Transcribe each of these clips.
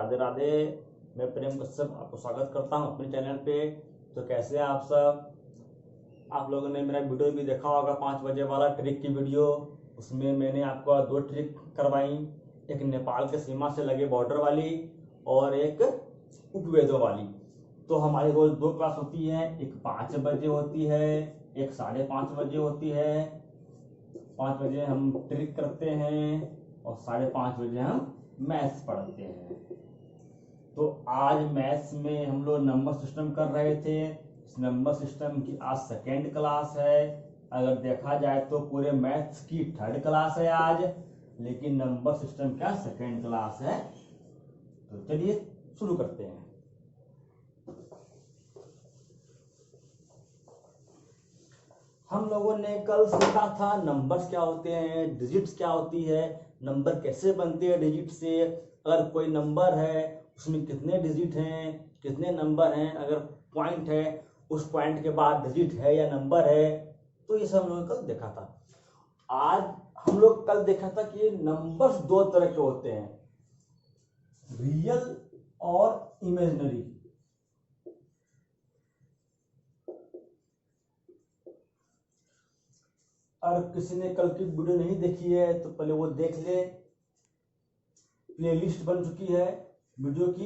राधे राधे। मैं प्रेम कश्यप आपको स्वागत करता हूं अपने चैनल पे। तो कैसे हैं आप सब? आप लोगों ने मेरा वीडियो भी देखा होगा 5 बजे वाला ट्रिक की वीडियो। उसमें मैंने आपको 2 ट्रिक करवाई, एक नेपाल के सीमा से लगे बॉर्डर वाली और एक उपवेदों वाली। तो हमारी रोज 2 क्लास होती है, एक 5 बजे होती है, एक 5:30 बजे होती है। 5 बजे हम ट्रिक करते हैं और 5:30 बजे हम मैथ्स पढ़ते हैं। तो आज मैथ्स में हम लोग नंबर सिस्टम कर रहे थे। इस नंबर सिस्टम की आज सेकेंड क्लास है। अगर देखा जाए तो पूरे मैथ्स की 3rd क्लास है आज, लेकिन नंबर सिस्टम का सेकेंड क्लास है। तो चलिए शुरू करते हैं। हम लोगों ने कल सीखा था नंबर्स क्या होते हैं, डिजिट्स क्या होती है, नंबर कैसे बनते हैं डिजिट से, अगर कोई नंबर है उसमें कितने डिजिट हैं, कितने नंबर हैं, अगर पॉइंट है उस पॉइंट के बाद डिजिट है या नंबर है। तो ये सब हम लोगों ने कल देखा था। आज हम लोग कल देखा था कि नंबर्स 2 तरह के होते हैं, रियल और इमेजिनरी। और किसी ने कल की वीडियो नहीं देखी है तो पहले वो देख ले, प्लेलिस्ट बन चुकी है वीडियो की।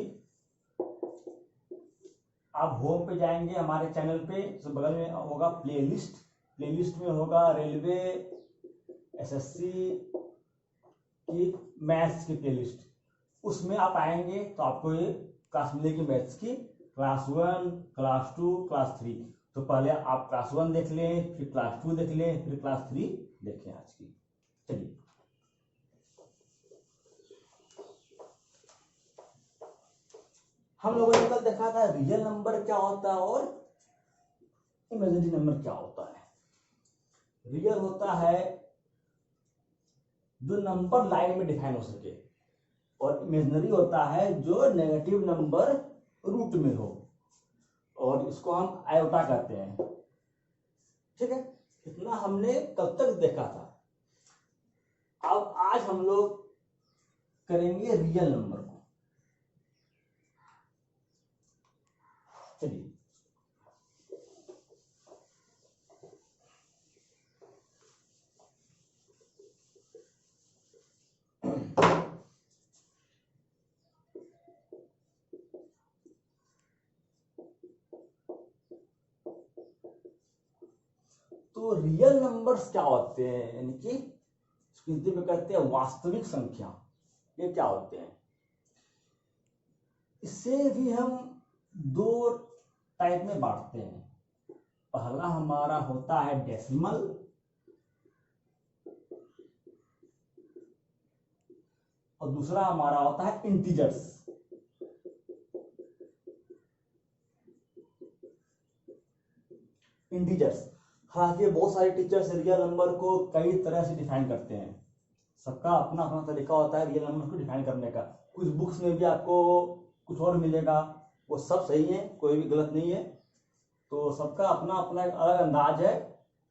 आप होम पे जाएंगे हमारे चैनल पे, तो बगल में होगा प्लेलिस्ट, प्लेलिस्ट में होगा रेलवे एसएससी की मैथ्स की प्लेलिस्ट। उसमें आप आएंगे तो आपको ये क्लास मिलेगी मैथ्स की, क्लास 1, क्लास 2, क्लास 3। तो पहले आप क्लास 1 देख लें, फिर क्लास 2 देख लें, फिर क्लास 3 देखें आज की। चलिए हम लोगों ने कल देखा था रियल नंबर क्या होता है और इमेजिनरी नंबर क्या होता है। रियल होता है जो नंबर लाइन में डिफाइन हो सके, और इमेजिनरी होता है जो नेगेटिव नंबर रूट में हो, और इसको हम आयोटा कहते हैं। ठीक है, इतना हमने कल तक देखा था। अब आज हम लोग करेंगे रियल नंबर को। चलिए तो रियल नंबर्स क्या होते हैं, यानी कि हिंदी में कहते हैं वास्तविक संख्या। ये क्या होते हैं? इसे भी हम 2 टाइप में बांटते हैं। पहला हमारा होता है डेसिमल, और दूसरा हमारा होता है इंटीजर्स। इंटीजर्स, हालांकि बहुत सारे टीचर्स रियल नंबर को कई तरह से डिफाइन करते हैं। सबका अपना अपना तरीका होता है रियल नंबर को डिफाइन करने का। कुछ बुक्स में भी आपको कुछ और मिलेगा, वो सब सही है, कोई भी गलत नहीं है। तो सबका अपना अपना एक अलग अंदाज है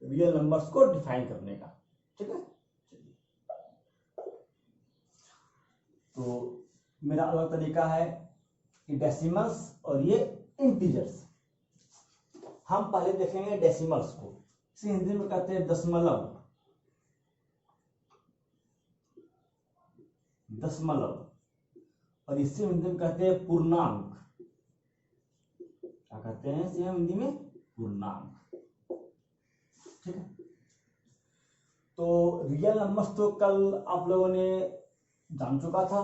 रियल नंबर्स को डिफाइन करने का। ठीक है, तो मेरा अलग तरीका है, ये डेसिमल्स और ये इंटीजर्स। हम पहले देखेंगे डेसिमल्स को। इसे हिंदी में कहते हैं दशमलव। दशमलव, और इसे हिंदी में कहते हैं पूर्णांक। क्या कहते हैं इसे हिंदी में? पूर्णांक। ठीक है, तो रियल नंबर्स तो कल आप लोगों ने जान चुका था।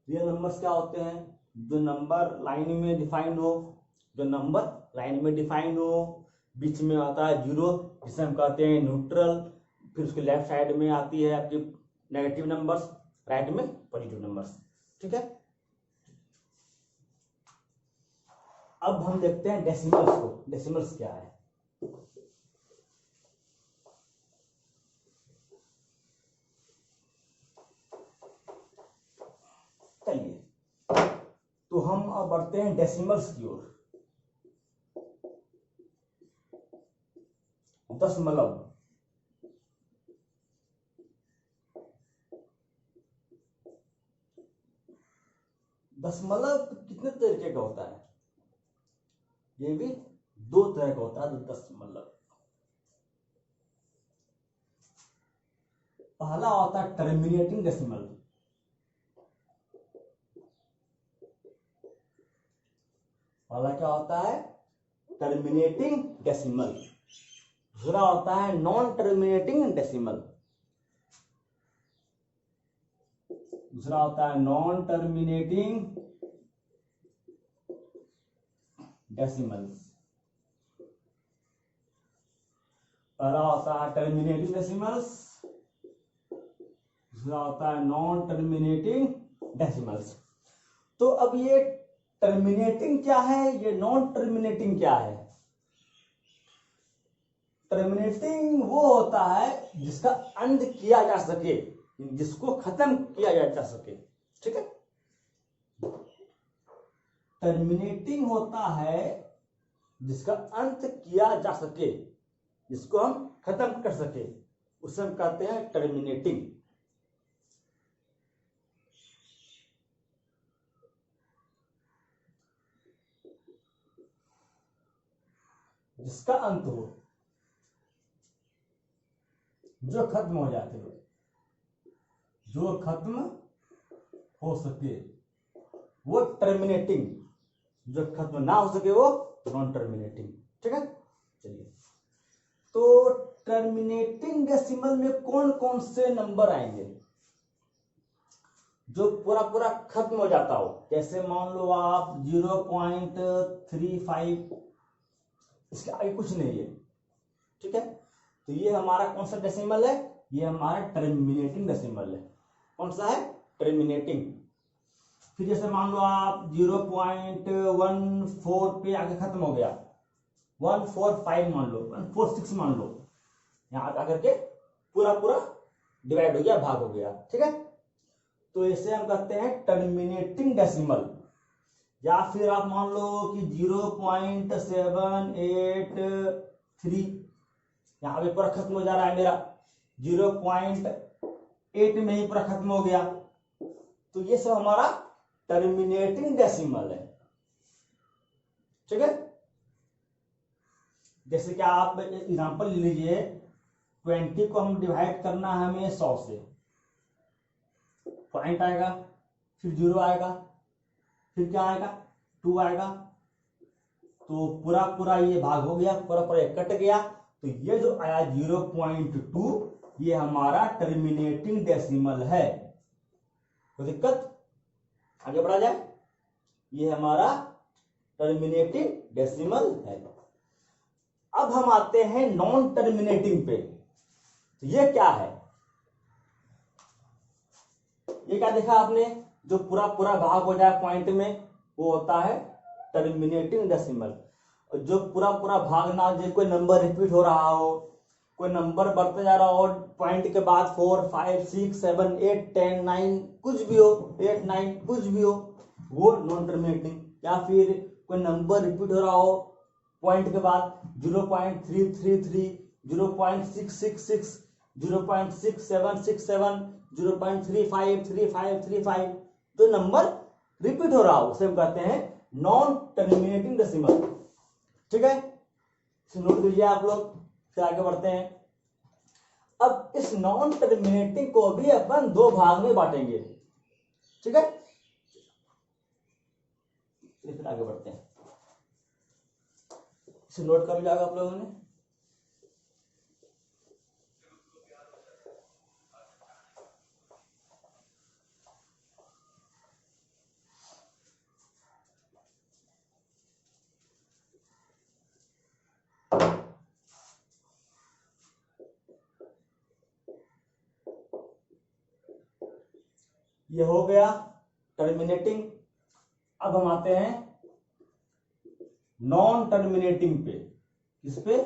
रियल नंबर्स क्या होते हैं? जो नंबर लाइन में डिफाइन हो, जो नंबर लाइन में डिफाइन हो, बीच में आता है 0 जिसे हम कहते हैं न्यूट्रल, फिर उसके लेफ्ट साइड में आती है आपकी नेगेटिव नंबर्स, राइट में पॉजिटिव नंबर्स। ठीक है, अब हम देखते हैं डेसिमल्स को। डेसिमल्स क्या है? चलिए, तो हम अब बढ़ते हैं डेसिमल्स की ओर। दशमलव, दशमलव कितने तरीके का होता है, ये भी दो तरह का होता है दशमलव। पहला होता है टर्मिनेटिंग डेसिमल, पहला क्या होता है टर्मिनेटिंग डेसिमल, दूसरा होता है नॉन टर्मिनेटिंग डेसिमल, दूसरा होता है नॉन टर्मिनेटिंग डेसिमल्स। पहला होता है टर्मिनेटिंग डेसिमल्स, दूसरा होता है नॉन टर्मिनेटिंग डेसिमल्स। तो अब ये टर्मिनेटिंग क्या है, ये नॉन टर्मिनेटिंग क्या है? टर्मिनेटिंग वो होता है जिसका अंत किया जा सके, जिसको खत्म किया जा सके, ठीक है। टर्मिनेटिंग होता है जिसका अंत किया जा सके, जिसको हम खत्म कर सके, उसे हम कहते हैं टर्मिनेटिंग। जिसका अंत हो, जो खत्म हो जाते हो, जो खत्म हो सके वो टर्मिनेटिंग, जो खत्म ना हो सके वो नॉन टर्मिनेटिंग, ठीक है। चलिए, तो टर्मिनेटिंग डेसिमल में कौन कौन से नंबर आएंगे? जो पूरा पूरा खत्म हो जाता हो, जैसे मान लो आप 0.35, इसके आगे कुछ नहीं है, ठीक है। तो ये हमारा कौन सा डेसिमल है? ये हमारा टर्मिनेटिंग डेसिमल है। कौन सा है? टर्मिनेटिंग। फिर जैसे मान लो आप 0.14 पे आगे खत्म हो गया, 145 मान लो, 146 मान लो, यहां आकर के पूरा पूरा डिवाइड हो गया, भाग हो गया, ठीक है। तो इसे हम कहते हैं टर्मिनेटिंग डेसिमल। या फिर आप मान लो कि 0.783, यहां पे पूरा खत्म हो जा रहा है मेरा, 0.8 में ही पूरा खत्म हो गया, तो ये सब हमारा टर्मिनेटिंग डेसिमल है, ठीक है। जैसे कि आप एग्जांपल ले लीजिए, 20 को हम डिवाइड करना है हमें 100 से, पॉइंट आएगा, फिर 0 आएगा, फिर क्या आएगा, 2 आएगा, तो पूरा पूरा ये भाग हो गया, पूरा पूरा कट गया, तो ये जो आया 0.2, ये हमारा टर्मिनेटिंग डेसिमल है। कोई दिक्कत? आगे बढ़ा जाए। ये हमारा टर्मिनेटिंग डेसिमल है। अब हम आते हैं नॉन टर्मिनेटिंग पे। तो ये क्या है? ये क्या देखा आपने, जो पूरा पूरा भाग हो जाए पॉइंट में, वो होता है टर्मिनेटिंग डेसिमल। जो पूरा पूरा भाग ना, जो कोई नंबर रिपीट हो रहा हो, कोई नंबर बढ़ते जा रहा हो पॉइंट के बाद, 4, 5, 6, 7, 8, 10, 9 कुछ भी हो, 8, 9 कुछ भी हो, वो नॉन टर्मिनेटिंग। या फिर कोई नंबर रिपीट हो रहा हो पॉइंट के बाद, 0.333, 0.666, 0.6767, 0.353535, जो नंबर रिपीट हो रहा हो उसे हम कहते हैं नॉन टर्मिनेटिंग डेसिमल, ठीक है। नोट कीजिए आप लोग, फिर आगे बढ़ते हैं। अब इस नॉन टर्मिनेटिंग को भी अपन दो भाग में बांटेंगे, ठीक है। फिर आगे बढ़ते हैं, इसे नोट कर लिया आप लोगों ने। ये हो गया टर्मिनेटिंग। अब हम आते हैं नॉन टर्मिनेटिंग पे। किस पे?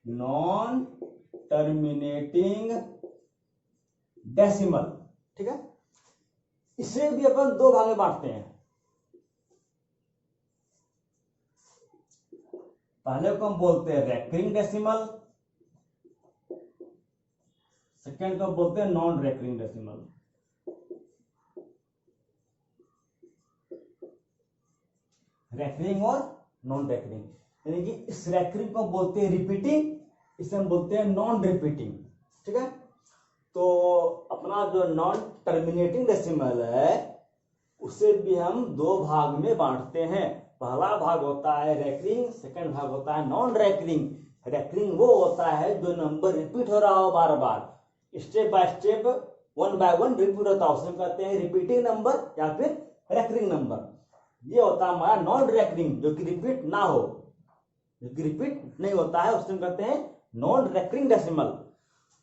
नॉन टर्मिनेटिंग डेसिमल, ठीक है। इसे भी अपन दो भाग में बांटते हैं। पहले को हम बोलते हैं रेकरिंग डेसिमल, सेकेंड को बोलते हैं नॉन रेकरिंग डेसिमल। रैकरिंग और नॉन रैकरिंग, यानी कि इस रैकरिंग को बोलते हैं रिपीटिंग, इसे हम बोलते हैं नॉन रिपीटिंग। ठीक है, तो अपना जो नॉन टर्मिनेटिंग डेसिमल है उसे भी हम दो भाग में बांटते हैं। पहला भाग होता है रैकरिंग, सेकंड भाग होता है नॉन रैकरिंग। रैकरिंग वो होता है जो नंबर रिपीट हो रहा हो बार बार, step by step, one by one repeat होता है, उसे हम कहते हैं रिपीटिंग नंबर या फिर रैकरिंग नंबर। ये होता है हमारा नॉन रैकरिंग, जो कि रिपीट ना हो, जो कि रिपीट नहीं होता है, उसे हम कहते हैं नॉन रैकरिंग डेसिमल।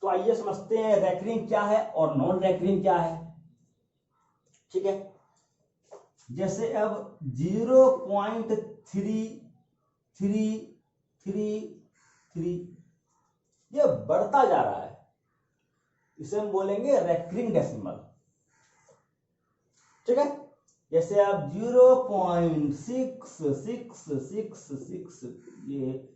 तो आइए समझते हैं रैकरिंग क्या है और नॉन रैकरिंग क्या है। ठीक है, जैसे अब 0.3333 ये बढ़ता जा रहा है, इसे हम बोलेंगे रैकरिंग डेसिमल। ठीक है, जैसे आप 0.6666 ये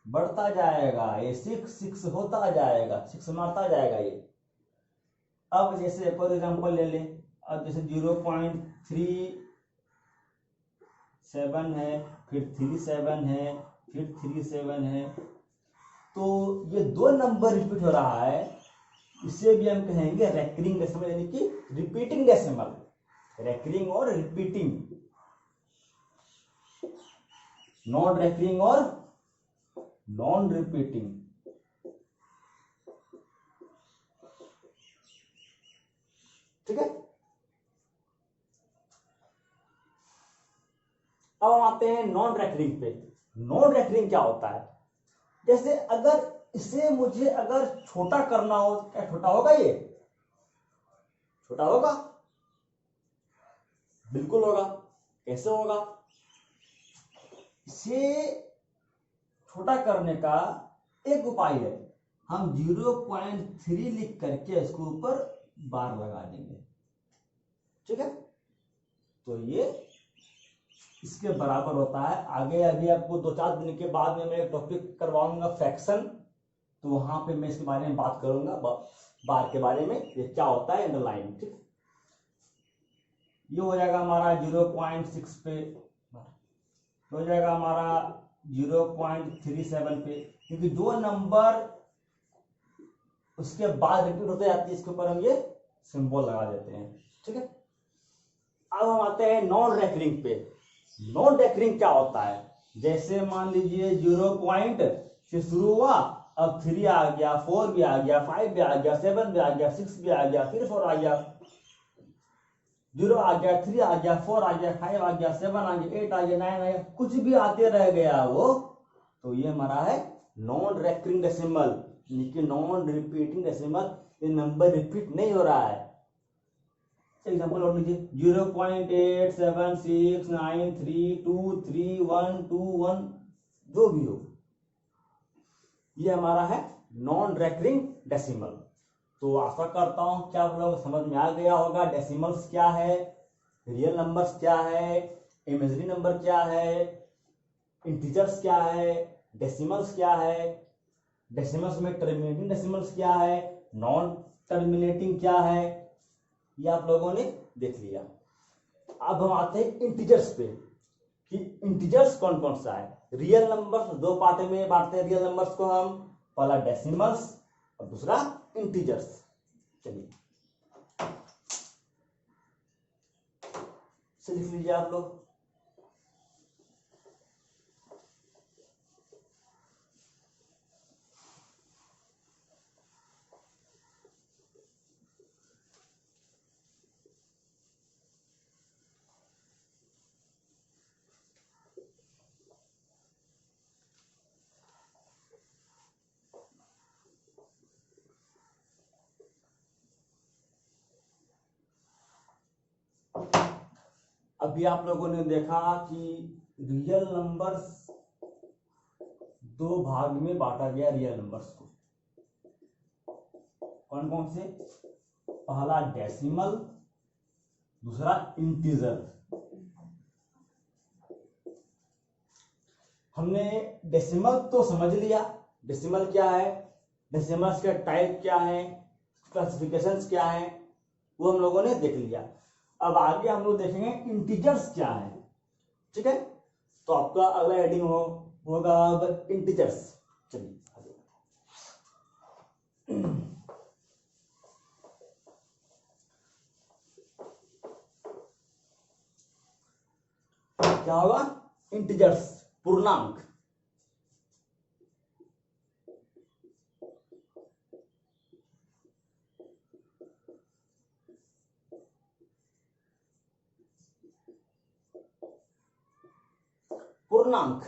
बढ़ता जाएगा, ये 6 होता जाएगा, 6 मारता जाएगा ये। अब जैसे फॉर एग्जांपल ले लें, अब जैसे 0.37 है, फिर 37 है, फिर 37 है, तो ये दो नंबर रिपीट हो रहा है, इसे भी हम कहेंगे रैकरिंग डेसिमल, यानी कि रिपीटिंग डेसिमल। रैकरिंग और रिपीटिंग, नॉन रैकरिंग और नॉन रिपीटिंग। ठीक है, अब हम आते हैं नॉन रैकरिंग पे। नॉन रैकरिंग क्या होता है? जैसे अगर इसे मुझे अगर छोटा करना हो, क्या छोटा होगा? ये छोटा होगा, बिल्कुल होगा। कैसे होगा? इसे छोटा करने का एक उपाय है, हम 0.3 लिख करके इसके ऊपर बार लगा देंगे। ठीक है, तो ये इसके बराबर होता है। आगे अभी आपको 2-4 दिन के बाद में मैं एक टॉपिक करवाऊंगा फ्रैक्शन, तो वहां पे मैं इसके बारे में बात करूंगा, बार के बारे में, ये क्या होता है अंडरलाइन। ठीक, ये हो जाएगा हमारा 0.6 पे, हो जाएगा हमारा 0.37 पे, क्योंकि दो नंबर उसके बाद रिपीट होते जाती है, इसके ऊपर हम ये सिंबल लगा देते हैं। ठीक है, अब हम आते हैं नॉन रैकरिंग पे। नॉन रैकरिंग क्या होता है? जैसे मान लीजिए 0 से शुरू हुआ, अब 3 आ गया, 4 भी आ गया, 5 भी आ गया, 7 भी आ गया, 6 भी आ गया, फिर 4 आ गया, 0 आ गया, 3 आ गया, 4 आ गया, 5 आ गया, 7 आ गया, 8 आ गया, 9 आ गया, कुछ भी आते रह गया वो, तो ये हमारा है non recurring decimal, non repeating decimal. ये नंबर रिपीट नहीं हो रहा है। एग्जाम्पल और लीजिए 0.8769323121, जो भी हो, ये हमारा है नॉन रैकरिंग डेसिमल। तो आशा करता हूं कि आप लोग समझ में आ गया होगा डेसिमल्स क्या है, रियल नंबर्स क्या है, इमेजिनरी नंबर क्या है, इंटीजर्स क्या है, डेसिमल्स क्या है, डेसिमल्स में टर्मिनेटिंग डेसिमल्स क्या है, नॉन टर्मिनेटिंग क्या है, ये आप लोगों ने देख लिया। अब हम आते हैं इंटीजर्स पे, कि इंटीजर्स कौन कौन सा है। रियल नंबर्स दो पार्ट में बांटते हैं रियल नंबर्स को हम, पहला डेसिमल्स और दूसरा इंटीजर्स। चलिए लिख लीजिए आप लोग। अभी आप लोगों ने देखा कि रियल नंबर्स दो भाग में बांटा गया। रियल नंबर्स को कौन कौन से? पहला डेसिमल, दूसरा इंटीजर। हमने डेसिमल तो समझ लिया, डेसिमल क्या है, डेसिमल्स का टाइप क्या है, क्लासिफिकेशंस क्या है, वो हम लोगों ने देख लिया। अब आगे हम लोग देखेंगे इंटीजर्स क्या है। ठीक है, तो आपका अगला हेडिंग होगा अब इंटीजर्स। चलिए क्या होगा? इंटीजर्स, पूर्णांक। पूर्णांक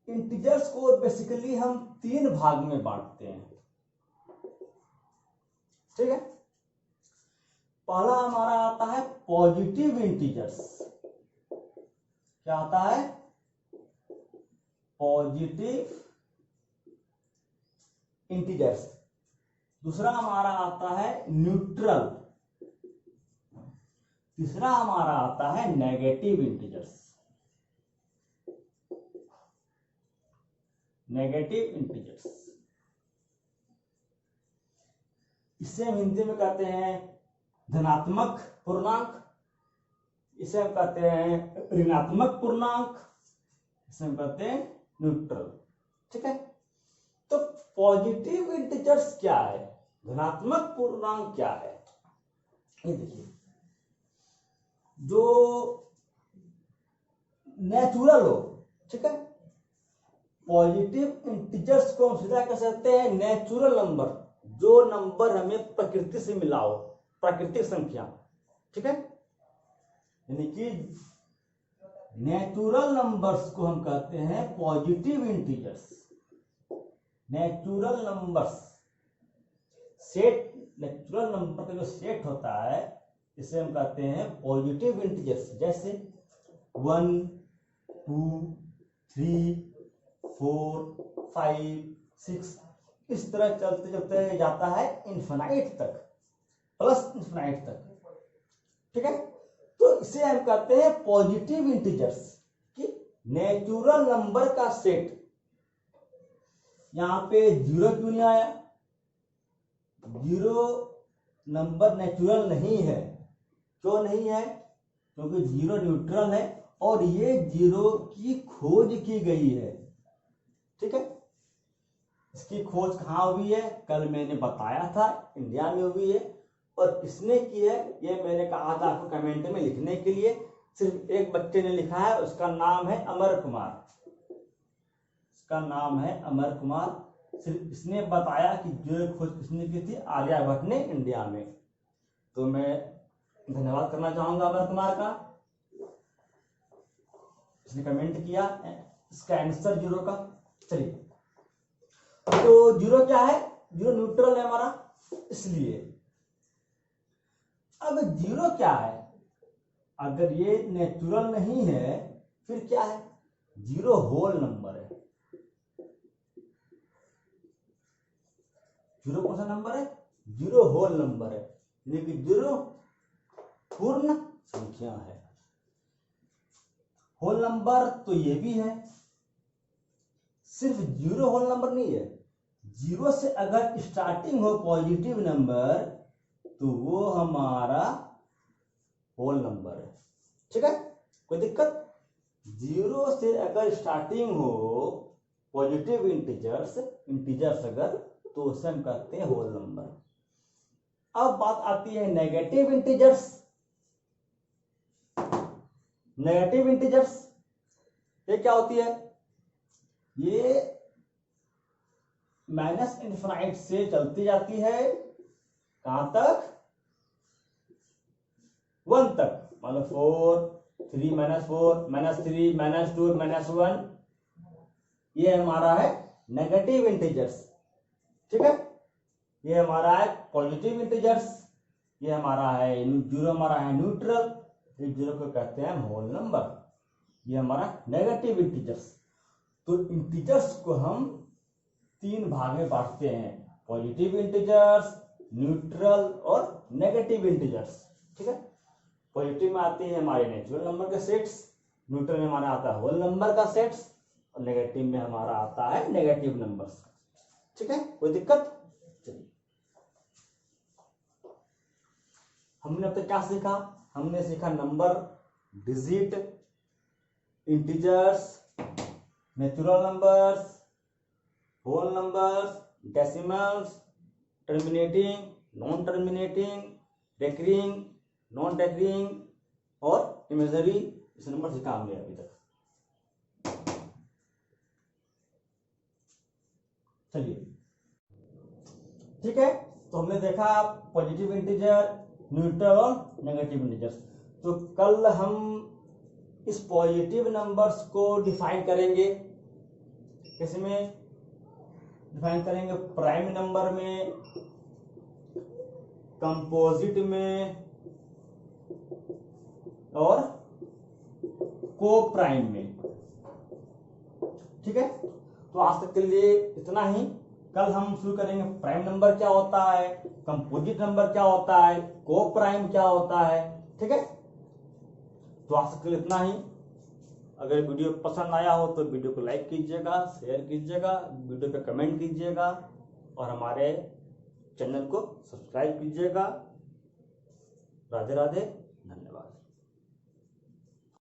इंटीजर्स को बेसिकली हम 3 भाग में बांटते हैं, ठीक है। पहला हमारा आता है पॉजिटिव इंटीजर्स। क्या आता है? Positive integers. दूसरा हमारा आता है न्यूट्रल। तीसरा हमारा आता है नेगेटिव इंटीजर्स। नेगेटिव इंटीजर्स इसे हम हिंदी में कहते हैं धनात्मक पूर्णांक, इसे हम कहते हैं ऋणात्मक पूर्णांक, इसे हम कहते हैं न्यूट्रल, ठीक है। तो पॉजिटिव इंटीजर्स क्या है, धनात्मक पूर्णांक क्या है? ये देखिए, जो नेचुरल हो, ठीक है, पॉजिटिव इंटीजर्स को हम सीधा कह सकते हैं नेचुरल नंबर, जो नंबर हमें प्रकृति से मिला हो, प्राकृतिक संख्या, ठीक है। यानी कि नेचुरल नंबर्स को हम कहते हैं positive integers. Natural numbers set, natural number का जो सेट होता है इसे हम कहते हैं पॉजिटिव इंटीजर्स। जैसे 1 2 3 4 5 6, इस तरह चलते चलते जाता है इन्फिनाइट तक, प्लस इन्फिनाइट तक, ठीक है। तो इसे हम कहते हैं पॉजिटिव इंटीजर्स कि नेचुरल नंबर का सेट। यहां पे 0 क्यों नहीं आया? 0 नंबर नेचुरल नहीं है। क्यों नहीं है? क्योंकि 0 न्यूट्रल है और ये 0 की खोज की गई है, ठीक है। इसकी खोज कहाँ हुई है? कल मैंने बताया था, इंडिया में हुई है। और किसने की है ये मैंने कहा था आपको कमेंट में लिखने के लिए। सिर्फ एक बच्चे ने लिखा है, उसका नाम है अमर कुमार। उसका नाम है अमर कुमार। सिर्फ इसने बताया कि जो खोज किसने की थी, आर्यभट्ट ने, इंडिया में। तो मैं धन्यवाद करना चाहूंगा अमर कुमार का, इसने कमेंट किया इसका आंसर 0 का। चलिए, तो 0 क्या है? 0 न्यूट्रल है हमारा, इसलिए। अब 0 क्या है? अगर ये नेचुरल नहीं है फिर क्या है? 0 होल नंबर है। 0 कौन सा नंबर है? 0 होल नंबर है, यानी कि 0 पूर्ण संख्या है। होल नंबर तो ये भी है, सिर्फ 0 होल नंबर नहीं है। 0 से अगर स्टार्टिंग हो पॉजिटिव नंबर तो वो हमारा होल नंबर है, ठीक है। कोई दिक्कत? 0 से अगर स्टार्टिंग हो पॉजिटिव इंटीजर्स अगर, तो उसे हम कहते हैं होल नंबर। अब बात आती है नेगेटिव इंटीजर्स। नेगेटिव इंटीजर्स ये क्या होती है? ये माइनस इनफिनाइट से चलती जाती है, कहां तक? 1 तक। मतलब 4 3 -4 -3 -2 -1, ये हमारा है नेगेटिव इंटीजर्स, ठीक है। ये हमारा है पॉजिटिव इंटीजर्स, ये हमारा है 0 हमारा है न्यूट्रल, 0 को कहते हैं होल नंबर। ये हमारा नेगेटिव इंटीजर्स। तो इंटीजर्स को हम 3 भाग में बांटते हैं, पॉजिटिव इंटीजर्स, न्यूट्रल और नेगेटिव इंटीजर्स, ठीक है। पॉजिटिव में आते हैं हमारे नेचुरल नंबर के सेट्स, न्यूट्रल में हमारा आता है होल नंबर का सेट्स, और नेगेटिव में हमारा आता है नेगेटिव नंबर्स, ठीक है। कोई दिक्कत? चलिए, हमने अब तक क्या सीखा? हमने सीखा number, digit, integers, natural numbers, whole numbers, decimals, terminating, non terminating, recurring, non recurring और इमेजरी। इस नंबर सीखा हमने अभी तक। चलिए ठीक है, तो हमने देखा पॉजिटिव इंटीजर, न्यूट्रल और नेगेटिव इंटीजर्स। तो कल हम इस पॉजिटिव नंबर्स को डिफाइन करेंगे। किसमें डिफाइन करेंगे? प्राइम नंबर में, कंपोजिट में और को प्राइम में। ठीक है, तो आज तक के लिए इतना ही। कल हम शुरू करेंगे प्राइम नंबर क्या होता है, कंपोजिट नंबर क्या होता है, को प्राइम क्या होता है। ठीक है, तो आज तक के लिए इतना ही। अगर वीडियो पसंद आया हो तो वीडियो को लाइक कीजिएगा, शेयर कीजिएगा, वीडियो पे कमेंट कीजिएगा और हमारे चैनल को सब्सक्राइब कीजिएगा। राधे राधे, धन्यवाद।